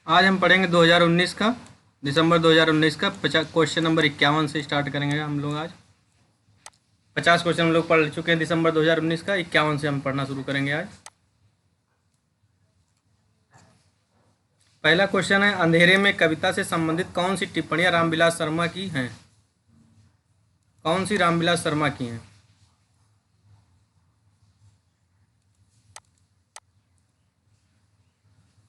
आज हम पढ़ेंगे 2019 का, दिसंबर 2019 का क्वेश्चन नंबर 51 से स्टार्ट करेंगे हम लोग। आज 50 क्वेश्चन हम लोग पढ़ चुके हैं दिसंबर 2019 का, 51 से हम पढ़ना शुरू करेंगे आज। पहला क्वेश्चन है, अंधेरे में कविता से संबंधित कौन सी टिप्पणियां रामविलास शर्मा की हैं? कौन सी रामविलास शर्मा की हैं?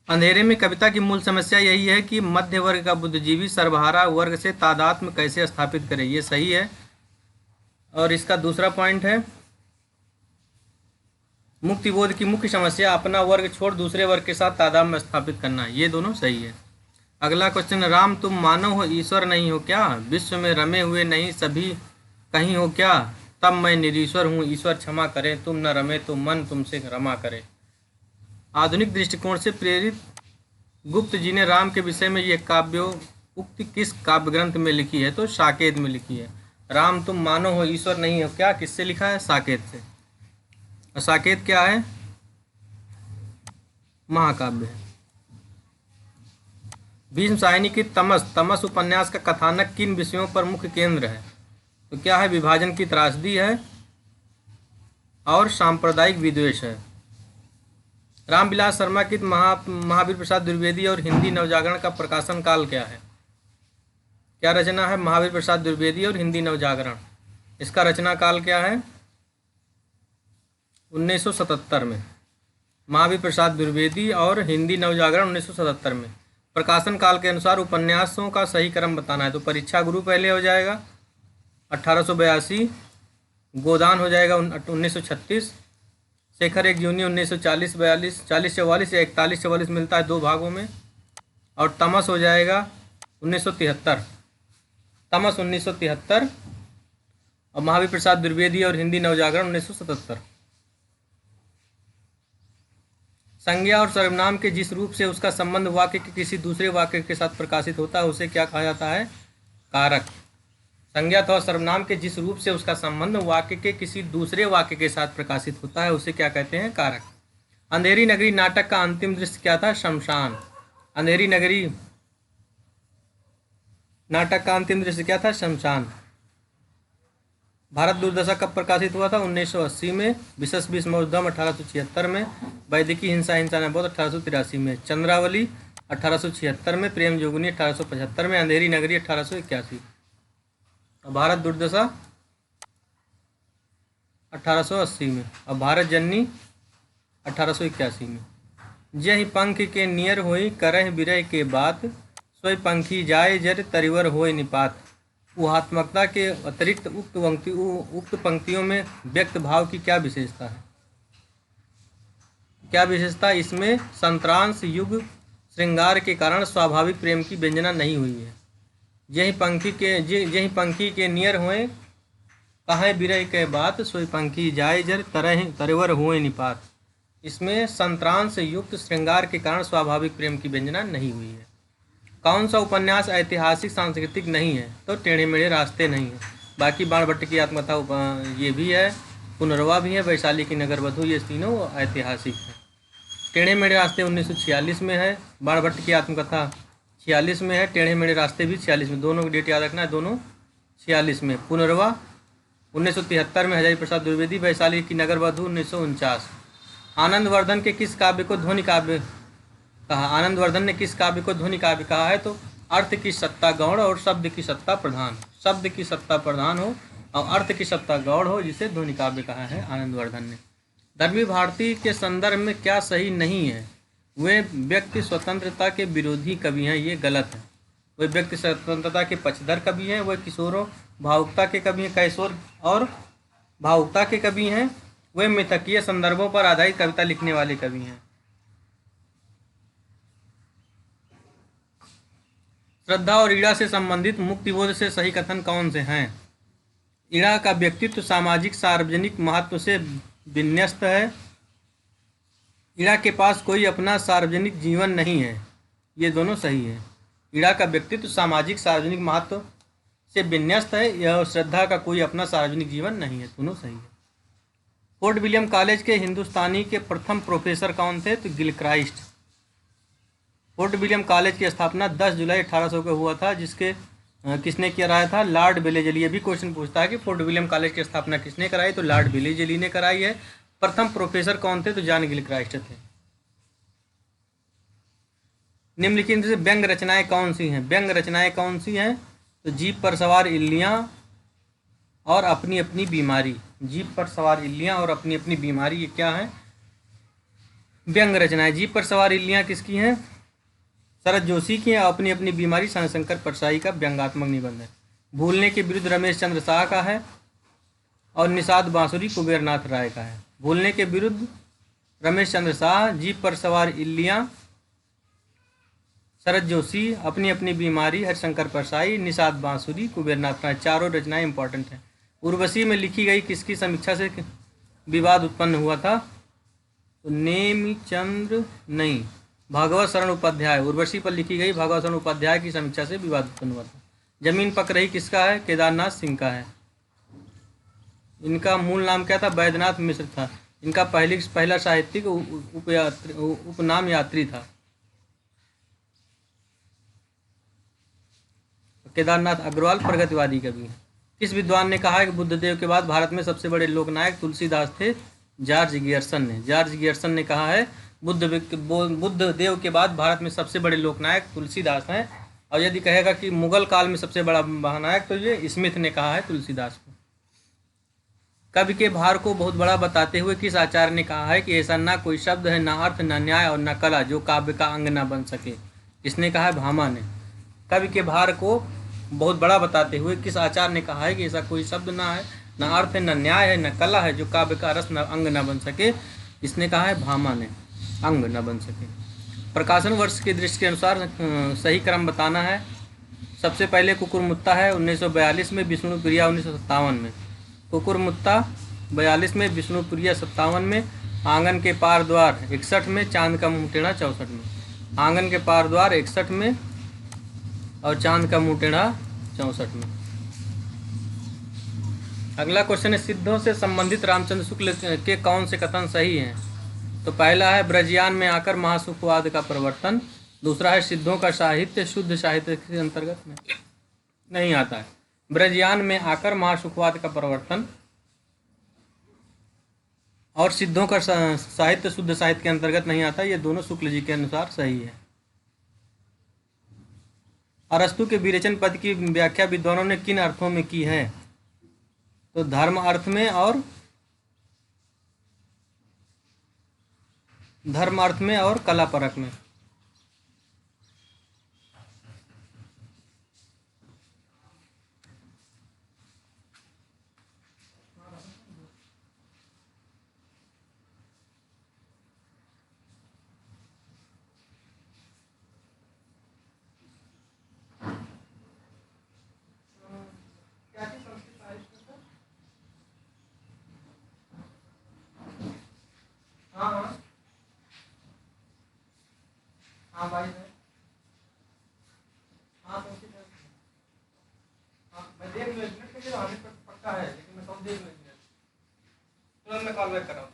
अंधेरे में कविता की मूल समस्या यही है कि मध्य वर्ग का बुद्धिजीवी सर्वहारा वर्ग से तादात्म्य कैसे स्थापित करे। ये सही है। और इसका दूसरा पॉइंट है, मुक्तिबोध की मुख्य समस्या अपना वर्ग छोड़ दूसरे वर्ग के साथ तादात्म्य स्थापित करना। ये दोनों सही है। अगला क्वेश्चन, राम तुम मानव हो ईश्वर नहीं हो क्या? विश्व में रमे हुए नहीं सभी कहीं हो क्या? तब मैं निरीश्वर हूँ ईश्वर क्षमा करे, तुम न रमे तो मन तुमसे रमा करे। आधुनिक दृष्टिकोण से प्रेरित गुप्त जी ने राम के विषय में ये काव्य उक्ति किस काव्य ग्रंथ में लिखी है? तो साकेत में लिखी है। राम तुम मानो हो ईश्वर नहीं हो क्या किससे लिखा है? साकेत से। और साकेत क्या है? महाकाव्य है। भीष्म साहिनी की तमस उपन्यास का कथानक किन विषयों पर मुख्य केंद्र है? तो क्या है? विभाजन की त्रासदी है और सांप्रदायिक विद्वेष है। रामविलास शर्मा की महावीर प्रसाद द्विवेदी और हिंदी नवजागरण का प्रकाशन काल क्या है? क्या रचना है? महावीर प्रसाद द्विवेदी और हिंदी नवजागरण। इसका रचना काल क्या है? 1977 में। महावीर प्रसाद द्विवेदी और हिंदी नवजागरण 1977 में। प्रकाशन काल के अनुसार उपन्यासों का सही क्रम बताना है। तो परीक्षा गुरु पहले हो जाएगा 1882, गोदान हो जाएगा 1936, शेखर एक जूनी 1940-42, 40-44 या 41-44 मिलता है दो भागों में, और तमस हो जाएगा 1973, तमस 1973, और महावीर प्रसाद द्विवेदी और हिंदी नवजागरण 1977। संज्ञा और सर्वनाम के जिस रूप से उसका संबंध वाक्य के किसी दूसरे वाक्य के साथ प्रकाशित होता है उसे क्या कहा जाता है? कारक। संज्ञा अथवा सर्वनाम के जिस रूप से उसका संबंध वाक्य के किसी दूसरे वाक्य के साथ प्रकाशित होता है उसे क्या कहते हैं? कारक। अंधेरी नगरी नाटक का अंतिम दृश्य क्या था? शमशान। अंधेरी नगरी नाटक का अंतिम दृश्य क्या था? शमशान। भारत दुर्दशा कब प्रकाशित हुआ था? 1980 में। विशेष भीष्मोद्यम 1876 में। वैदिकी हिंसा नबोध 1883 में। चंद्रावली 1876 में। प्रेम जोगिनी 1875 में। अंधेरी नगरी 1881। भारत दुर्दशा 1880 में। और भारत जननी 1881 में। जहि पंख के नियर होई करह बिरह के बात, सोई पंखी जाए जर तरिवर होय निपात। ऊहात्मकता के अतिरिक्त उक्त पंक्तियों में व्यक्त भाव की क्या विशेषता है? क्या विशेषता? इसमें संत्रांश युग श्रृंगार के कारण स्वाभाविक प्रेम की व्यंजना नहीं हुई है। यही पंखी के नियर होए कहे बिरह के बात, सोई पंखी जाए जर तरवर होए निपात। इसमें संत्रांश युक्त श्रृंगार के कारण स्वाभाविक प्रेम की व्यंजना नहीं हुई है। कौन सा उपन्यास ऐतिहासिक सांस्कृतिक नहीं है? तो टेढ़े मेढ़े रास्ते नहीं है। बाकी बाणभट्ट की आत्मकथा ये भी है, पुनर्वा भी है, वैशाली की नगरवधु, ये तीनों ऐतिहासिक है। टेढ़े मेढ़े रास्ते 1946 में है, बाणभट्ट की आत्मकथा 46 में है, टेढ़े मेढ़े रास्ते भी 46 में। दोनों की डेट याद रखना है, दोनों 46 में। पुनर्वा 1973 में, हजारी प्रसाद द्विवेदी। वैशाली की नगरवधु 1949। आनंदवर्धन के किस काव्य को ध्वनि काव्य कहा? आनंदवर्धन ने किस काव्य को ध्वनि काव्य कहा है? तो अर्थ की सत्ता गौड़ और शब्द की सत्ता प्रधान। शब्द की सत्ता प्रधान हो और अर्थ की सत्ता गौड़ हो, जिसे ध्वनि काव्य कहा है आनंदवर्धन ने। धर्मी भारती के संदर्भ में क्या सही नहीं है? वे व्यक्ति स्वतंत्रता के विरोधी कवि हैं, ये गलत है। वे व्यक्ति स्वतंत्रता के पक्षधर कवि हैं। वे किशोरों भावुकता के कवि हैं, कैशोर और भावुकता के कवि हैं। वे मिथकीय संदर्भों पर आधारित कविता लिखने वाले कवि हैं। श्रद्धा और ईड़ा से संबंधित मुक्तिबोध से सही कथन कौन से हैं? ईड़ा का व्यक्तित्व सामाजिक सार्वजनिक महत्व से विन्यस्त है। ईड़ा के पास कोई अपना सार्वजनिक जीवन नहीं है, ये दोनों सही है। ईड़ा का व्यक्तित्व सामाजिक सार्वजनिक महत्व से विन्यस्त है, यह श्रद्धा का कोई अपना सार्वजनिक जीवन नहीं है, दोनों सही है। फोर्ट विलियम कॉलेज के हिंदुस्तानी के प्रथम प्रोफेसर कौन थे? तो गिलक्राइस्ट। फोर्ट विलियम कॉलेज की स्थापना 10 जुलाई 1800 को हुआ था, जिसके किसने कराया था? Lord Wellesley. ये भी क्वेश्चन पूछता है कि फोर्ट विलियम कॉलेज की स्थापना किसने कराई, तो लॉर्ड वेलेजली ने कराई है। प्रथम प्रोफेसर कौन थे? तो जॉन गिलक्राइस्ट थे। निम्नलिखित में से व्यंग रचनाएं कौन सी हैं? व्यंग रचनाएं कौन सी हैं? तो जीप पर सवार इल्लियां और अपनी अपनी बीमारी। जीप पर सवार इल्लियां और अपनी अपनी बीमारी, ये क्या है? व्यंग रचनाएं। जीप पर सवार इल्लियां किसकी हैं? शरद जोशी की है। अपनी अपनी बीमारी शंकर परसाई का व्यंग्यात्मक निबंध है। भूलने के विरुद्ध रमेश चंद्र शाह का है। और निषाद बांसुरी कुबेरनाथ राय का है। भूलने के विरुद्ध रमेश चंद्र शाह, जीप पर सवार इल्लियां शरद जोशी, अपनी अपनी बीमारी हरिशंकर परसाई, निषाद बांसुरी कुबेरनाथ राय। चारों रचनाएं इंपॉर्टेंट हैं। उर्वशी में लिखी गई किसकी समीक्षा से विवाद उत्पन्न हुआ था? तो नेमिचंद्र नहीं, भागवत शरण उपाध्याय। उर्वशी पर लिखी गई भागवत शरण उपाध्याय की समीक्षा से विवाद उत्पन्न हुआ था। जमीन पक रही किसका है? केदारनाथ सिंह का है। इनका मूल नाम क्या था? बैद्यनाथ मिश्र था। इनका पहला साहित्यिक उपनाम यात्री था। केदारनाथ अग्रवाल प्रगतिवादी कवि हैं। किस विद्वान ने कहा है कि बुद्धदेव के बाद भारत में सबसे बड़े लोकनायक तुलसीदास थे? जॉर्ज गियर्सन ने। जॉर्ज गियर्सन ने कहा है बुद्धदेव के बाद भारत में सबसे बड़े लोकनायक तुलसीदास हैं। और यदि कहेगा कि मुगल काल में सबसे बड़ा महानायक, तो ये स्मिथ ने कहा है तुलसीदास को। कवि के भार को बहुत बड़ा बताते हुए किस आचार्य ने कहा है कि ऐसा ना कोई शब्द है, ना अर्थ, ना न्याय और ना कला जो काव्य का अंग ना बन सके? किसने कहा है? भामा ने। कवि के भार को बहुत बड़ा बताते हुए किस आचार्य ने कहा है कि ऐसा कोई शब्द ना है, ना अर्थ है, ना न्याय है, ना कला है जो काव्य का रस न अंग न बन सके? इसने कहा है? भामा ने। अंग न बन सके। प्रकाशन वर्ष की दृष्टि के अनुसार सही क्रम बताना है। सबसे पहले कुकुरमुत्ता है 1942 में, विष्णुप्रिया 1957 में। कुकुरमुत्ता 42 में, विष्णुप्रिया 57 में। आंगन के पार द्वार 61 में, चांद का मुँह टेढ़ा 64 में। आंगन के पार द्वार 61 में और चांद का मुँह टेढ़ा 64 में। अगला क्वेश्चन है, सिद्धों से संबंधित रामचंद्र शुक्ल के कौन से कथन सही हैं? तो पहला है ब्रजयान में आकर महासुखवाद का प्रवर्तन। दूसरा है सिद्धों का साहित्य शुद्ध साहित्य के अंतर्गत में नहीं आता है। ब्रजयान में आकर महासुखवाद का प्रवर्तन और सिद्धों का साहित्य शुद्ध साहित्य के अंतर्गत नहीं आता। ये दोनों शुक्ल जी के अनुसार सही है। अरस्तु के विरेचन पद की व्याख्या विद्वानों ने किन अर्थों में की है? तो धर्म अर्थ में और कला परक में। हाँ हाँ हाँ भाई है। हाँ तो उसी तरह हाँ मैं देख लो, एक मिनट के लिए हमें पक्का है, लेकिन मैं सब देख लो एक मिनट। तुरंत मैं कॉल बैक कर रहा हूँ।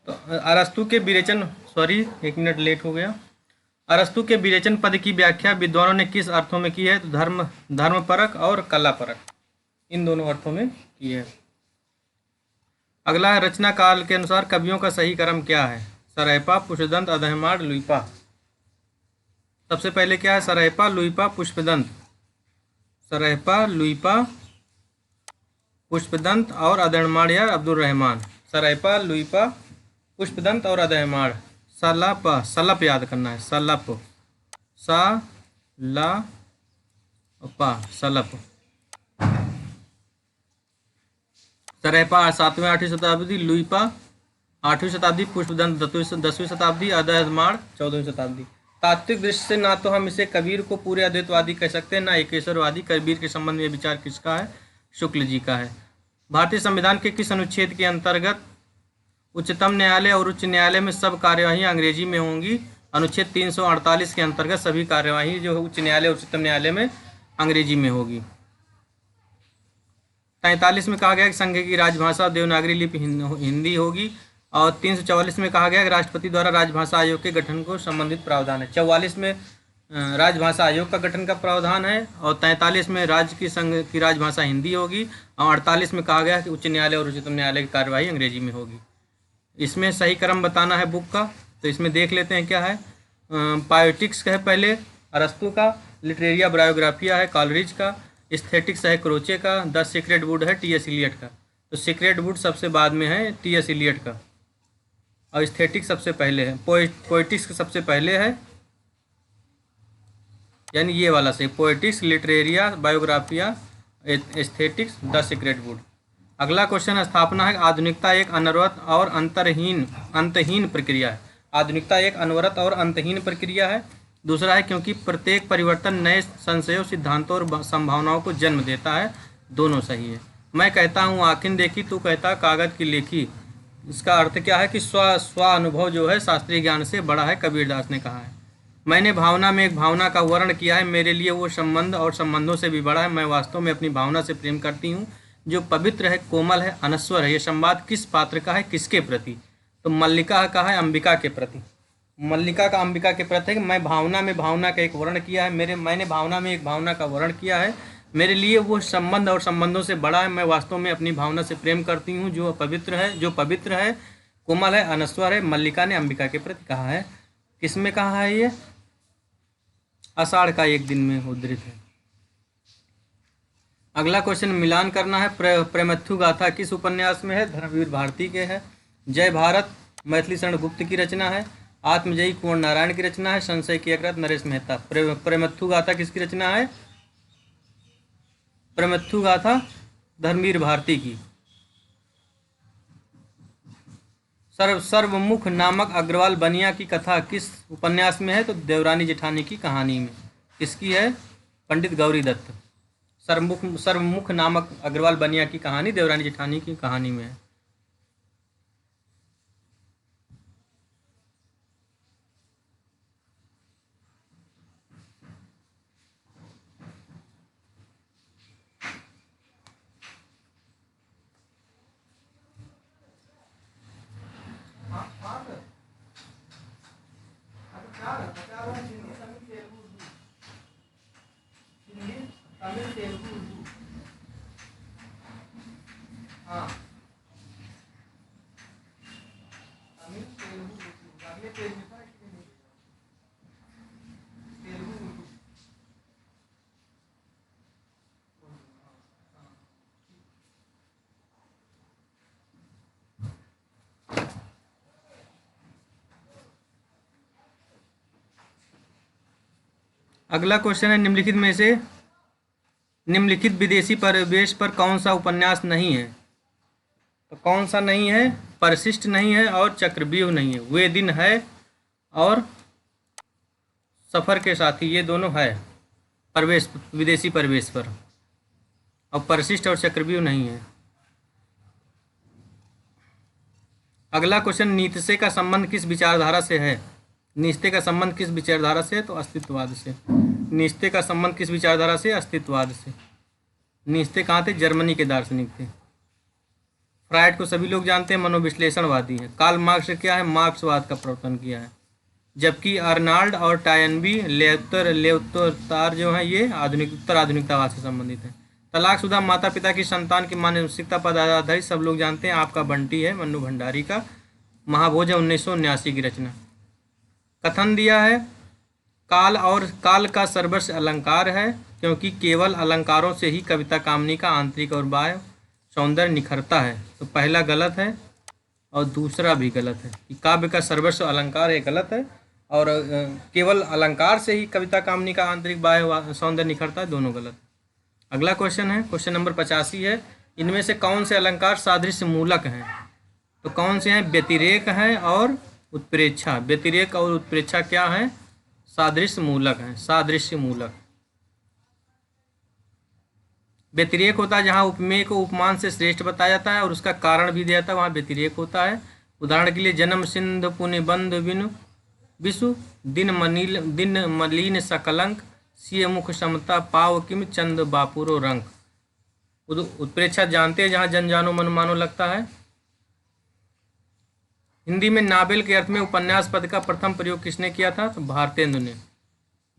तो अरस्तु के विरेचन, सॉरी 1 मिनट लेट हो गया। अरस्तु के विरेचन पद की व्याख्या विद्वानों ने किस अर्थों में की है? तो धर्मपरक और कलापरक, इन दोनों अर्थों में की है। अगला है, रचना काल के अनुसार कवियों का सही क्रम क्या है? सरैपा, पुष्पदंत, अधर्माण, लुइपा। सबसे पहले क्या है? सरैपा, लुइपा, पुष्पदंत। सरैपा, लुइपा, पुष्पदंत और अधर्माण या अब्दुल रहमान। सरैपा, लुइपा, पुष्पदंत और अधर्माण। सलप, सलप याद करना है, सलप, सा ला पा, सलप। सरैपा 7वीं 8वीं शताब्दी, लुइपा 8वीं शताब्दी, पुष्पदंत 10वीं शताब्दी, अधर्माण 14वीं शताब्दी। तात्विक दृष्टि से ना तो हम इसे कबीर को पूरे अद्वैतवादी कह सकते हैं, ना एकेश्वरवादी। कबीर के संबंध में विचार किसका है? शुक्ल जी का है। भारतीय संविधान के किस अनुच्छेद के अंतर्गत उच्चतम न्यायालय और उच्च न्यायालय में सब कार्यवाही अंग्रेजी में होंगी? अनुच्छेद 348 के अंतर्गत सभी कार्यवाही जो उच्च न्यायालय और उच्चतम न्यायालय में अंग्रेजी में होगी। 43 में कहा गया कि संघ की राजभाषा देवनागरी लिपि हिंदी होगी। और 344 में कहा गया कि राष्ट्रपति द्वारा राजभाषा आयोग के गठन को संबंधित प्रावधान है। 44 में राजभाषा आयोग का गठन का प्रावधान है। और 43 में राज्य की संघ की राजभाषा हिंदी होगी। और 48 में कहा गया कि उच्च न्यायालय और उच्चतम न्यायालय की कार्यवाही अंग्रेजी में होगी। इसमें सही क्रम बताना है बुक का, तो इसमें देख लेते हैं क्या है। पोएटिक्स का है पहले अरस्तु का, लिटरेरिया बायोग्राफिया है कॉलरिज का, एस्थेटिक्स है क्रोचे का, द सीक्रेट वुड है टी.एस. इलियट का। तो सीक्रेट वुड सबसे बाद में है टी.एस. इलियट का, और एस्थेटिक्स सबसे पहले है। पोएटिक्स सबसे पहले है, यानी ये वाला से poetics, Literaria Biographia, aesthetics, the secret would. अगला क्वेश्चन, स्थापना है। आधुनिकता एक अनवरत और अंतहीन प्रक्रिया है। आधुनिकता एक अनवरत और अंतहीन प्रक्रिया है। दूसरा है, क्योंकि प्रत्येक परिवर्तन नए संशयों, सिद्धांतों और संभावनाओं को जन्म देता है। दोनों सही है। मैं कहता हूँ आँखें देखी, तू कहता कागज की लेखी। इसका अर्थ क्या है कि स्व अनुभव जो है शास्त्रीय ज्ञान से बड़ा है, कबीरदास ने कहा है। मैंने भावना में एक भावना का वर्णन किया है, मेरे लिए वो संबंध और संबंधों से भी बड़ा है। मैं वास्तव में अपनी भावना से प्रेम करती हूँ, जो पवित्र है, कोमल है, अनश्वर है। ये संवाद किस पात्र का है, किसके प्रति? तो मल्लिका का है, अंबिका के प्रति। मल्लिका का अंबिका के प्रति है कि मैं भावना में भावना का एक वर्णन किया है, मैंने भावना में एक भावना का वर्णन किया है, मेरे लिए वो संबंध और संबंधों से बड़ा है। मैं वास्तव में अपनी भावना से प्रेम करती हूँ, जो पवित्र है, कोमल है, अनश्वर है। मल्लिका ने अंबिका के प्रति कहा है। किस में कहा है? ये आषाढ़ का एक दिन में उद्धृत है। अगला क्वेश्चन मिलान करना है। प्रेमथु गाथा किस उपन्यास में है? धर्मवीर भारती के है। जय भारत मैथिली शरण गुप्त की रचना है। आत्मजयी कुंवर नारायण की रचना है। संशय की एकरत नरेश मेहता। प्रेमथु गाथा किसकी रचना है? प्रेमथु गाथा धर्मवीर भारती की। सर्वमुख नामक अग्रवाल बनिया की कथा किस उपन्यास में है? तो देवरानी जेठानी की कहानी में। किसकी है? पंडित गौरी दत्त। सर्वमुख नामक अग्रवाल बनिया की कहानी देवरानी जेठानी की कहानी में है। अगला क्वेश्चन है, निम्नलिखित विदेशी परिवेश पर कौन सा उपन्यास नहीं है? तो कौन सा नहीं है? परिशिष्ट नहीं है और चक्रव्यूह नहीं है। वे दिन है और सफ़र के साथी, ये दोनों है परिवेश, विदेशी परिवेश पर। और परिशिष्ट और चक्रव्यूह नहीं है। अगला क्वेश्चन, नीत्शे का संबंध किस विचारधारा से है? नीत्शे का संबंध किस विचारधारा से? तो अस्तित्ववाद से। नीत्शे का संबंध किस विचारधारा से? अस्तित्ववाद से। नीत्शे कहाँ थे? जर्मनी के दार्शनिक थे। फ्रायड को सभी लोग जानते हैं, मनोविश्लेषणवादी हैं। कार्ल मार्क्स क्या है, मार्क्सवाद का प्रवर्तन किया है। जबकि अर्नाल्ड और टायनबी लेउतोर जो हैं ये आधुनिक उत्तर आधुनिकतावाद से संबंधित हैं। तलाकशुदा माता पिता की संतान की मानसिकता पर आधारित सब लोग जानते हैं, आपका बंटी है, मन्नू भंडारी का महाभोज है, 1979 की रचना। कथन दिया है, काल का सर्वस्व अलंकार है, क्योंकि केवल अलंकारों से ही कविता कामनी का आंतरिक और बाह्य सौंदर्य निखरता है। तो पहला गलत है और दूसरा भी गलत है कि काव्य का सर्वस्व अलंकार है, गलत है, और केवल अलंकार से ही कविता कामनी का आंतरिक बाह्य सौंदर्य निखरता है, दोनों गलत। अगला क्वेश्चन है, क्वेश्चन नंबर 85 है, इनमें से कौन से अलंकार सादृश्य मूलक हैं? तो कौन से हैं? व्यतिरेक हैं और उत्प्रेक्षा। व्यतिरेक और उत्प्रेक्षा क्या है? सादृश्य मूलक हैं, सादृश्य मूलक। व्यतिरेक होता है जहाँ उपमेय को उपमान से श्रेष्ठ बताया जाता है और उसका कारण भी दिया जाता है, वहाँ व्यतिरेक होता है। उदाहरण के लिए, जन्म सिंध पुण्य बंध बिनु विषु दिन मलिन सकलंक सिय मुख समता पाव किम चंद बापुरो रंग। उत्प्रेक्षा जानते हैं जहाँ जन जानो मन मानो लगता है। हिंदी में नावेल के अर्थ में उपन्यास पद का प्रथम प्रयोग किसने किया था? तो भारतेंदु ने।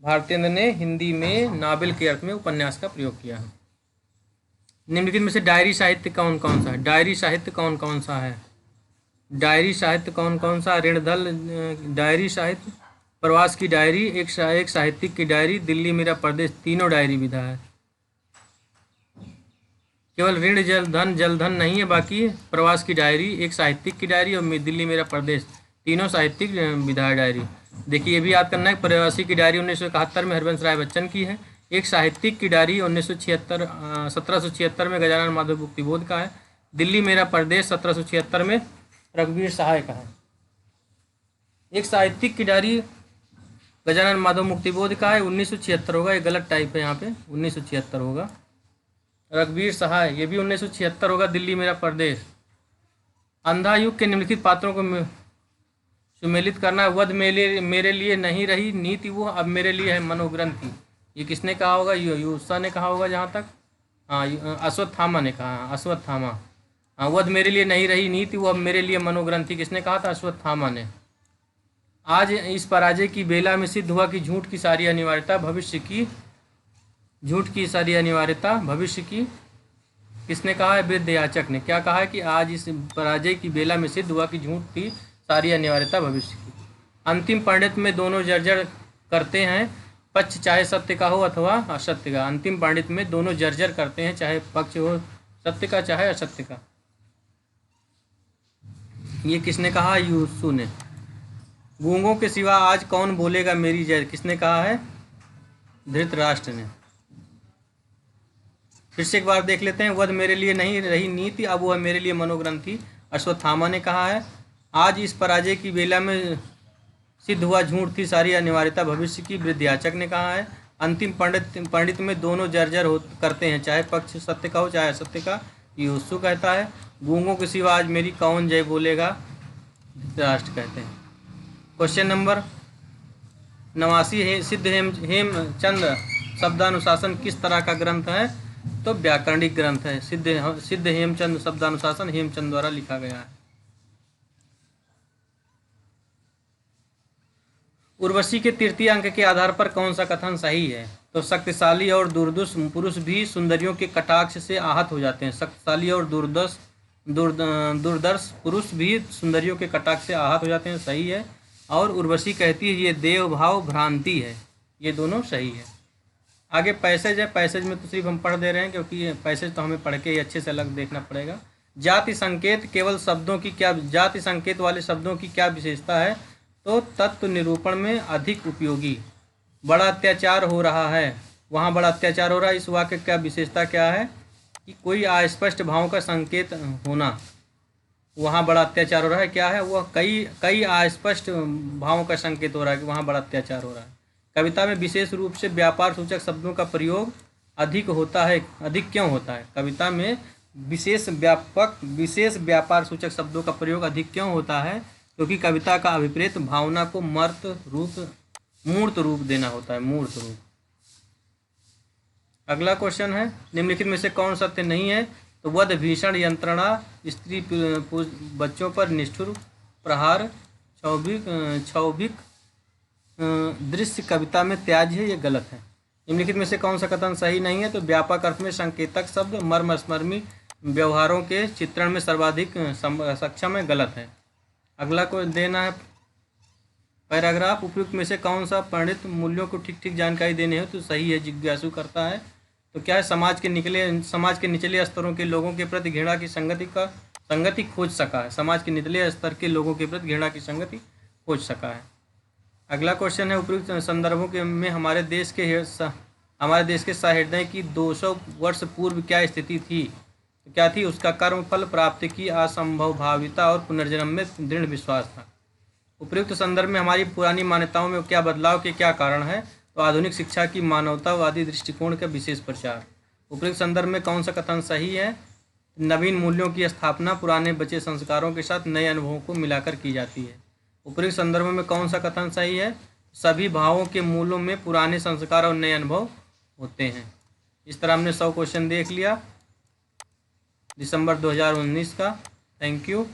भारतेंदु ने हिंदी में नावेल के अर्थ में उपन्यास का प्रयोग किया है। निम्नलिखित में से डायरी साहित्य कौन कौन सा है? डायरी साहित्य कौन कौन सा है? डायरी साहित्य कौन कौन सा? ऋणदल डायरी साहित्य, प्रवास की डायरी, एक साहित्यिक की डायरी, दिल्ली मेरा प्रदेश, तीनों डायरी विधा है। केवल ऋण जलधन नहीं है, बाकी प्रवास की डायरी, एक साहित्यिक की डायरी और दिल्ली मेरा प्रदेश, तीनों साहित्यिक विधा डायरी। देखिए ये भी याद करना है, प्रवासी की डायरी 1971 में हरिवंश राय बच्चन की है। एक साहित्यिक की डायरी 1776 में गजानन माधव बुक्तिबोध का है। दिल्ली मेरा प्रदेश 1776 में रघुवीर सहाय का है। एक साहित्यिक की डायरी गजानन माधव मुक्तिबोध का है, 1976 होगा, ये गलत टाइप है, यहाँ पे 1976 होगा। रघुवीर सहाय ये भी 1976 होगा, दिल्ली मेरा प्रदेश। अंधा युग के निम्नलिखित पात्रों को सुमेलित करना है। वध मेरे लिए नहीं रही नीति वो, अब मेरे लिए है मनोग्रंथि। ये किसने कहा होगा? यूसा ने कहा होगा जहाँ तक, हाँ अश्वत्थामा ने कहा, अश्वत्थामा। हाँ, वध मेरे लिए नहीं रही नीति वो, अब मेरे लिए मनोग्रंथि, किसने कहा था? अश्वत्थामा ने। आज इस पराजय की बेला में सिद्ध हुआ कि झूठ की सारी अनिवार्यता भविष्य की, झूठ की सारी अनिवार्यता भविष्य की, किसने कहा है? विद्याचक ने। क्या कहा है कि आज इस पराजय की बेला में सिद्ध हुआ कि झूठ की सारी अनिवार्यता भविष्य की। अंतिम पंडित में दोनों जर्जर करते हैं, पक्ष चाहे सत्य का हो अथवा असत्य का। अंतिम पंडित में दोनों जर्जर करते हैं, चाहे पक्ष हो सत्य का चाहे असत्य का। ये किसने कहा? यूसु ने। गूंगों के सिवा आज कौन बोलेगा मेरी जय, किसने कहा है? धृतराष्ट्र ने। फिर से एक बार देख लेते हैं, वध मेरे लिए नहीं रही नीति, अब वह मेरे लिए मनोग्रंथि, अश्वत्थामा ने कहा है। आज इस पराजय की बेला में सिद्ध हुआ झूठ की सारी अनिवार्यता भविष्य की, विद्याचक ने कहा है। अंतिम पंडित में दोनों जर्जर करते हैं, चाहे पक्ष सत्य का हो चाहे असत्य का, यूसु कहता है। गूंगों के सिवा आज मेरी कौन जय बोलेगा, धृतराष्ट्र कहते हैं। क्वेश्चन नंबर 89, सिद्ध हेमचंद शब्दानुशासन किस तरह का ग्रंथ है? तो व्याकरणिक ग्रंथ है। सिद्ध हेमचंद शब्दानुशासन हेमचंद द्वारा लिखा गया है। उर्वशी के तृतीय अंक के आधार पर कौन सा कथन सही है? तो शक्तिशाली और दुर्दश पुरुष भी सुंदरियों के कटाक्ष से आहत हो जाते हैं। शक्तिशाली और दुर्दर्श पुरुष भी सुंदरियों के कटाक्ष से आहत हो जाते हैं, सही है। और उर्वशी कहती है ये देव भाव भ्रांति है, ये दोनों सही है। आगे पैसेज है, पैसेज में तो सिर्फ हम पढ़ दे रहे हैं क्योंकि पैसेज तो हमें पढ़ के ही अच्छे से अलग देखना पड़ेगा। जाति संकेत केवल शब्दों की क्या, जाति संकेत वाले शब्दों की क्या विशेषता है? तो तत्व निरूपण में अधिक उपयोगी। बड़ा अत्याचार हो रहा है, वहाँ बड़ा अत्याचार हो रहा है, इस वाक्य का विशेषता क्या है? कि कोई अस्पष्ट भाव का संकेत होना। वहाँ बड़ा अत्याचार हो रहा है, क्या है? वह कई अस्पष्ट भावों का संकेत हो रहा है कि वहाँ बड़ा अत्याचार हो रहा है। कविता में विशेष रूप से व्यापार सूचक शब्दों का प्रयोग अधिक होता है, अधिक क्यों होता है? कविता में विशेष व्यापार सूचक शब्दों का प्रयोग अधिक क्यों होता है? क्योंकि कविता का अभिप्रेत भावना को मूर्त रूप देना होता है, मूर्त रूप। अगला क्वेश्चन है, निम्नलिखित में से कौन सत्य नहीं है? तो वध, भीषण यंत्रणा, स्त्री पुरुष बच्चों पर निष्ठुर प्रहार, क्षौभिक दृश्य कविता में त्याज्य है, ये गलत है। निम्नलिखित में से कौन सा कथन सही नहीं है? तो व्यापक अर्थ में संकेतक शब्द मर्मस्मर्मी व्यवहारों के चित्रण में सर्वाधिक सक्षम है, गलत है। अगला को देना है पैराग्राफ, उपयुक्त में से कौन सा पंडित मूल्यों को ठीक ठीक जानकारी देने हो तो सही है, जिज्ञासु करता है। तो क्या है, समाज के निचले स्तरों के लोगों के प्रति घृणा की संगति खोज सका है। समाज के निचले स्तर के लोगों के प्रति घृणा की संगति खोज सका है। अगला क्वेश्चन है, उपयुक्त संदर्भों के में हमारे देश के सहृदय की 200 वर्ष पूर्व क्या स्थिति थी? तो क्या थी? उसका कर्म फल प्राप्ति की असंभव भाविता और पुनर्जन्म में दृढ़ विश्वास था। उपयुक्त संदर्भ में हमारी पुरानी मान्यताओं में क्या बदलाव के क्या कारण है? तो आधुनिक शिक्षा की मानवतावादी दृष्टिकोण का विशेष प्रचार। उपयुक्त संदर्भ में कौन सा कथन सही है? नवीन मूल्यों की स्थापना पुराने बचे संस्कारों के साथ नए अनुभवों को मिलाकर की जाती है। उपयुक्त संदर्भ में कौन सा कथन सही है? सभी भावों के मूलों में पुराने संस्कार और नए अनुभव होते हैं। इस तरह हमने 100 क्वेश्चन देख लिया दिसंबर 2019 का। Thank you.